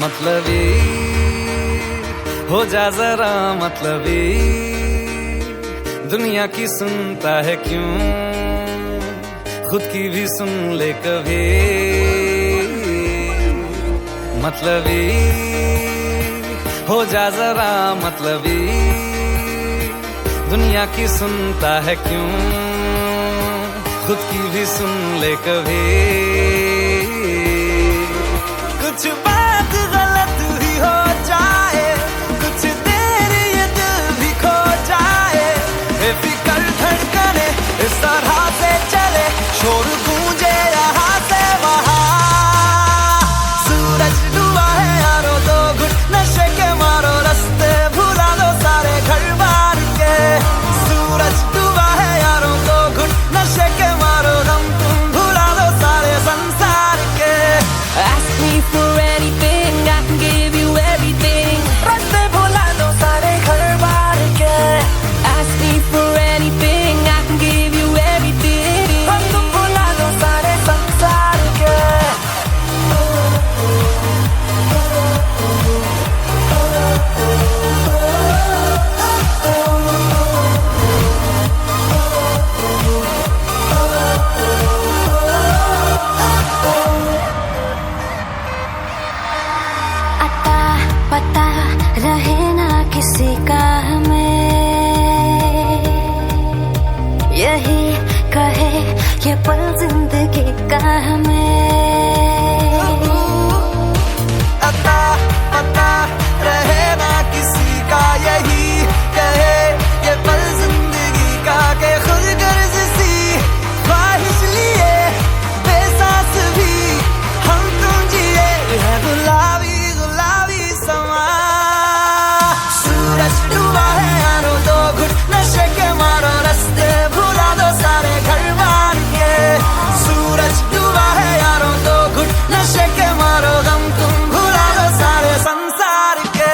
मतलबी हो जा जरा मतलबी, दुनिया की सुनता है क्यों, खुद की भी सुन ले कभी। मतलबी हो जा जरा मतलबी, दुनिया की सुनता है क्यों, खुद की भी सुन ले कभी। कुछ बात गलत ही हो जाए, कुछ देर ये दिल भी खो जाए, बेफिक्र धड़कने इस तरह से चले, शोर गूंजे यहाँ से वहाँ। सूरज डूबा है यारो, दो घुट नशे के मारो, रास्ते भुला दो सारे घर बार के। सूरज डूबा है यारो, दो घुट नशे के मारो, दम तुम भुला दो सारे संसार के। Ask me for anything, I can give you everything. रास्ते भुला दो सारे घर बार के। Ask me for anything, I can give you everything. हम तुम भुला दो सारे संसार के। अता पता रहे ना किसी का हमें, यही कहे ये पल जिंदगी का हमें। अता पता रहे ना किसी का, यही कहे ये पल जिंदगी का, के खुद गर्ज सी ख्वाहिश लिए बेसास भी हम तुम जिए है गुलाबी गुलाबी समा। सूरज डूबा है यारो, दो घुट नशे के मारो, रास्ते भुला दो सारे घर बार के। सूरज डूबा है यारो, दो घुट नशे के मारो, गम तुम भुला दो सारे संसार के।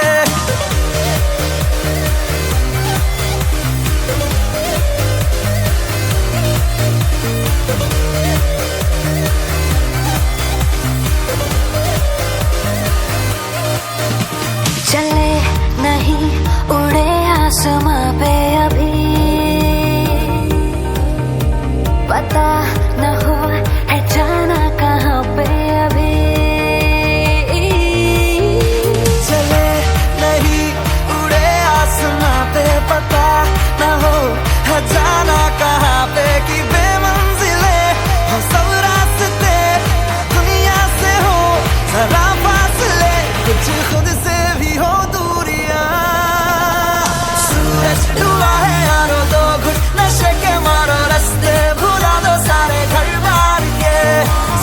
चले नहीं उड़े आसमां पे अभी, पता न हो है जाना कहाँ पे अभी। चले नहीं उड़े आसमां पे, पता न हो है जाना कहाँ पे, कि बेमंजिले हो सब रास्ते, दुनिया से हो जरा फासले, कुछ खुद से भी हो दूरियां। सूरज डूबा है यारो, दो घुट नशे के मारो, रास्ते भुला दो सारे घर बार के।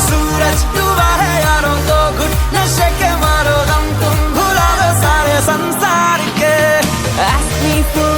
सूरज डूबा है यारो, दो घुट नशे के मारो, गम तुम भुला दो सारे संसार के। Ask me for